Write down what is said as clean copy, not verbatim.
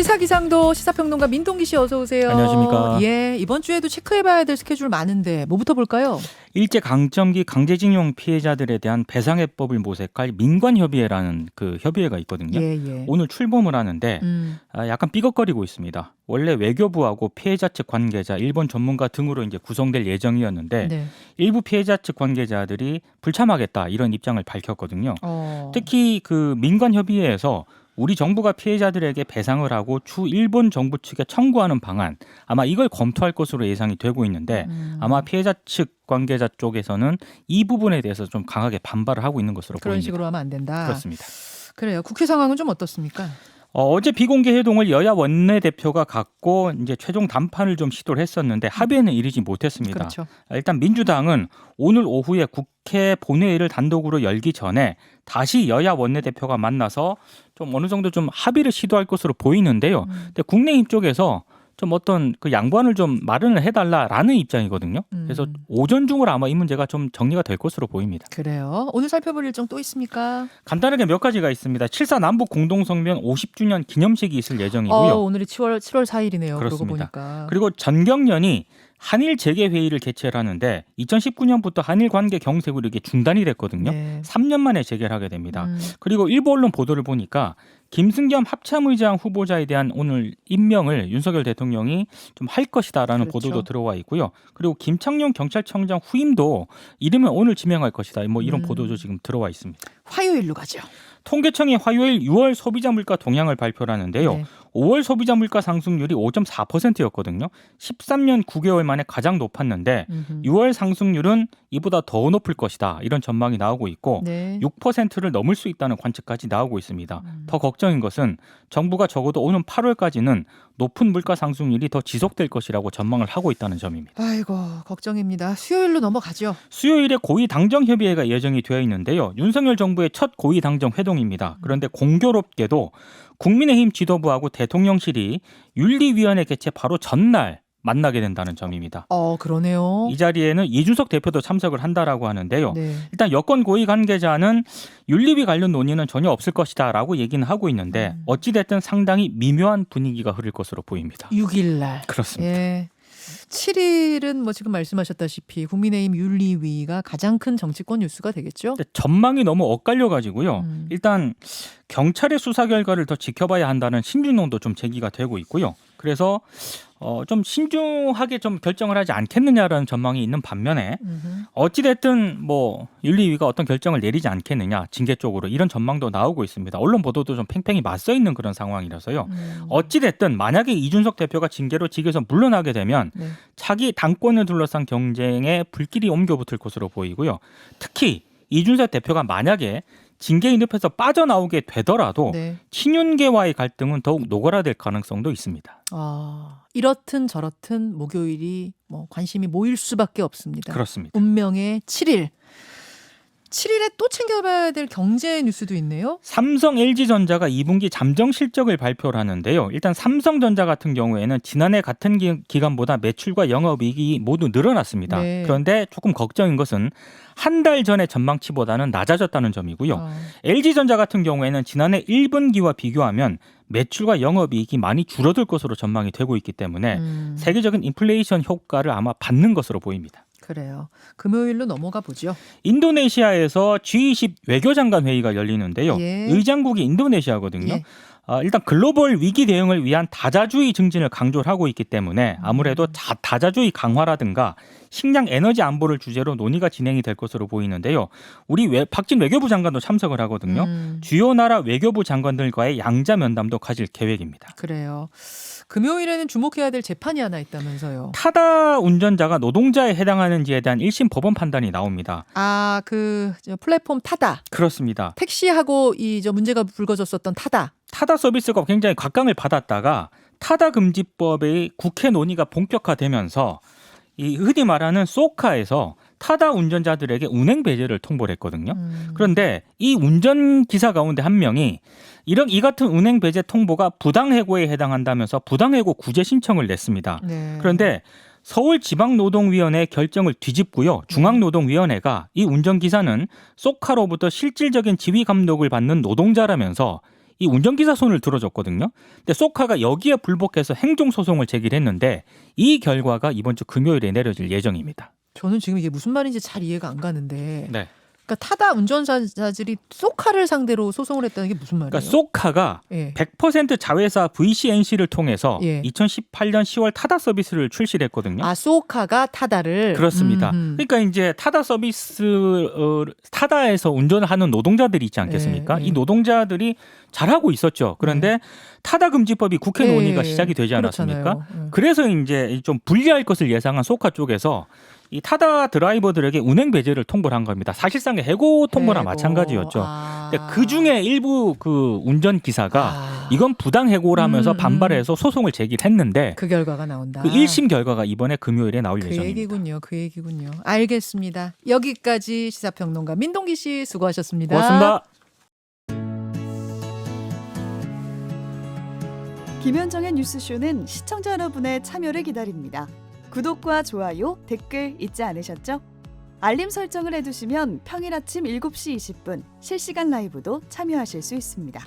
시사기상도 시사평론가 민동기 씨 어서 오세요. 안녕하십니까. 예, 이번 주에도 체크해봐야 될 스케줄 많은데 뭐부터 볼까요? 일제강점기 강제징용 피해자들에 대한 배상해법을 모색할 민관협의회라는 그 협의회가 있거든요. 예. 오늘 출범을 하는데 약간 삐걱거리고 있습니다. 원래 외교부하고 피해자 측 관계자, 일본 전문가 등으로 이제 구성될 예정이었는데 네. 일부 피해자 측 관계자들이 불참하겠다 이런 입장을 밝혔거든요. 어. 특히 그 민관협의회에서 우리 정부가 피해자들에게 배상을 하고 추 일본 정부 측에 청구하는 방안 아마 이걸 검토할 것으로 예상이 되고 있는데 아마 피해자 측 관계자 쪽에서는 이 부분에 대해서 좀 강하게 반발을 하고 있는 것으로 그런 보입니다. 식으로 하면 안 된다. 그렇습니다. 그래요. 국회 상황은 좀 어떻습니까? 어제 비공개 회동을 여야 원내대표가 갖고 이제 최종 담판을 좀 시도를 했었는데 합의에는 이르지 못했습니다. 그렇죠. 일단 민주당은 오늘 오후에 국회 본회의를 단독으로 열기 전에 다시 여야 원내대표가 만나서 좀 어느 정도 좀 합의를 시도할 것으로 보이는데요. 근데 국민의힘 쪽에서 좀 어떤 그 양반을 좀 마련을 해달라라는 입장이거든요. 그래서 오전 중으로 아마 이 문제가 좀 정리가 될 것으로 보입니다. 그래요. 오늘 살펴볼 일정 또 있습니까? 간단하게 몇 가지가 있습니다. 7.4 남북 공동성명 50주년 기념식이 있을 예정이고요. 오늘이 7월 4일이네요. 그러고 그렇습니다. 보니까. 그리고 전경련이 한일 재개회의를 개최를 하는데 2019년부터 한일 관계 경색으로 이게 중단이 됐거든요. 네. 3년 만에 재개를 하게 됩니다. 그리고 일부 언론 보도를 보니까 김승겸 합참의장 후보자에 대한 오늘 임명을 윤석열 대통령이 좀 할 것이다라는 그렇죠. 보도도 들어와 있고요. 그리고 김창룡 경찰청장 후임도 이르면 오늘 지명할 것이다. 뭐 이런 보도도 지금 들어와 있습니다. 화요일로 가죠. 통계청이 화요일 6월 소비자 물가 동향을 발표를 하는데요. 네. 5월 소비자 물가 상승률이 5.4%였거든요. 13년 9개월 만에 가장 높았는데 6월 상승률은 이보다 더 높을 것이다. 이런 전망이 나오고 있고 네. 6%를 넘을 수 있다는 관측까지 나오고 있습니다. 더 걱정인 것은 정부가 적어도 오는 8월까지는 높은 물가 상승률이 더 지속될 것이라고 전망을 하고 있다는 점입니다. 아이고 걱정입니다. 수요일로 넘어가죠. 수요일에 고위당정협의회가 예정이 되어 있는데요. 윤석열 정부의 첫 고위당정 회동입니다. 그런데 공교롭게도 국민의힘 지도부하고 대통령실이 윤리위원회 개최 바로 전날 만나게 된다는 점입니다. 그러네요. 이 자리에는 이준석 대표도 참석을 한다라고 하는데요. 네. 일단 여권 고위 관계자는 윤리위 관련 논의는 전혀 없을 것이다라고 얘기는 하고 있는데 어찌됐든 상당히 미묘한 분위기가 흐를 것으로 보입니다. 6일 날. 그렇습니다. 예. 7일은 뭐 지금 말씀하셨다시피 국민의힘 윤리위가 가장 큰 정치권 뉴스가 되겠죠. 근데 전망이 너무 엇갈려가지고요. 일단 경찰의 수사 결과를 더 지켜봐야 한다는 신중론도 좀 제기가 되고 있고요. 그래서 좀 신중하게 좀 결정을 하지 않겠느냐라는 전망이 있는 반면에 어찌됐든 뭐 윤리위가 어떤 결정을 내리지 않겠느냐 징계 쪽으로 이런 전망도 나오고 있습니다. 언론 보도도 좀 팽팽히 맞서 있는 그런 상황이라서요. 어찌됐든 만약에 이준석 대표가 징계로 직에서 물러나게 되면 네. 차기 당권을 둘러싼 경쟁에 불길이 옮겨붙을 것으로 보이고요. 특히 이준석 대표가 만약에 징계의 늪에서 빠져나오게 되더라도 네. 친윤계와의 갈등은 더욱 노골화될 가능성도 있습니다. 이렇든 저렇든 목요일이 뭐 관심이 모일 수밖에 없습니다. 그렇습니다. 운명의 7일. 7일에 또 챙겨봐야 될 경제 뉴스도 있네요. 삼성 LG전자가 2분기 잠정 실적을 발표를 하는데요. 일단 삼성전자 같은 경우에는 지난해 같은 기간보다 매출과 영업이익이 모두 늘어났습니다. 네. 그런데 조금 걱정인 것은 한 달 전의 전망치보다는 낮아졌다는 점이고요. LG전자 같은 경우에는 지난해 1분기와 비교하면 매출과 영업이익이 많이 줄어들 것으로 전망이 되고 있기 때문에 세계적인 인플레이션 효과를 아마 받는 것으로 보입니다. 그래요. 금요일로 넘어가 보죠. 인도네시아에서 G20 외교장관 회의가 열리는데요. 예. 의장국이 인도네시아거든요. 예. 일단 글로벌 위기 대응을 위한 다자주의 증진을 강조를 하고 있기 때문에 아무래도 다자주의 강화라든가 식량 에너지 안보를 주제로 논의가 진행이 될 것으로 보이는데요. 우리 박진 외교부 장관도 참석을 하거든요. 주요 나라 외교부 장관들과의 양자 면담도 가질 계획입니다. 그래요. 금요일에는 주목해야 될 재판이 하나 있다면서요. 타다 운전자가 노동자에 해당하는지에 대한 1심 법원 판단이 나옵니다. 저 플랫폼 타다. 그렇습니다. 택시하고 문제가 불거졌었던 타다. 타다 서비스가 굉장히 각광을 받았다가 타다 금지법의 국회 논의가 본격화되면서 이 흔히 말하는 소카에서 타다 운전자들에게 운행 배제를 통보를 했거든요. 그런데 이 운전기사 가운데 한 명이 이 같은 운행 배제 통보가 부당해고에 해당한다면서 부당해고 구제 신청을 냈습니다. 네. 그런데 서울지방노동위원회 결정을 뒤집고요. 중앙노동위원회가 이 운전기사는 소카로부터 실질적인 지휘 감독을 받는 노동자라면서 이 운전기사 손을 들어줬거든요. 근데 소카가 여기에 불복해서 행정소송을 제기했는데 이 결과가 이번 주 금요일에 내려질 예정입니다. 저는 지금 이게 무슨 말인지 잘 이해가 안 가는데 네. 그러니까 타다 운전자들이 소카를 상대로 소송을 했다는 게 무슨 말이에요? 그러니까 소카가 예. 100% 자회사 VCNC를 통해서 예. 2018년 10월 타다 서비스를 출시를 했거든요. 아, 소카가 타다를. 그렇습니다. 그러니까 이제 타다 서비스 타다에서 운전하는 노동자들이 있지 않겠습니까? 예. 이 노동자들이 잘하고 있었죠. 그런데 타다 금지법이 국회 논의가 시작이 되지 않았습니까? 그렇잖아요. 그래서 이제 좀 불리할 것을 예상한 소카 쪽에서 이 타다 드라이버들에게 운행 배제를 통보를 한 겁니다. 사실상의 해고 통보나 마찬가지였죠. 근데 그 중에 일부 그 운전 기사가 이건 부당 해고를 하면서 반발해서 소송을 제기했는데 그 결과가 나온다. 그 1심 결과가 이번에 금요일에 나올 예정입니다. 그 얘기군요. 알겠습니다. 여기까지 시사평론가 민동기 씨 수고하셨습니다. 고맙습니다. 김현정의 뉴스쇼는 시청자 여러분의 참여를 기다립니다. 구독과 좋아요, 댓글 잊지 않으셨죠? 알림 설정을 해두시면 평일 아침 7시 20분 실시간 라이브도 참여하실 수 있습니다.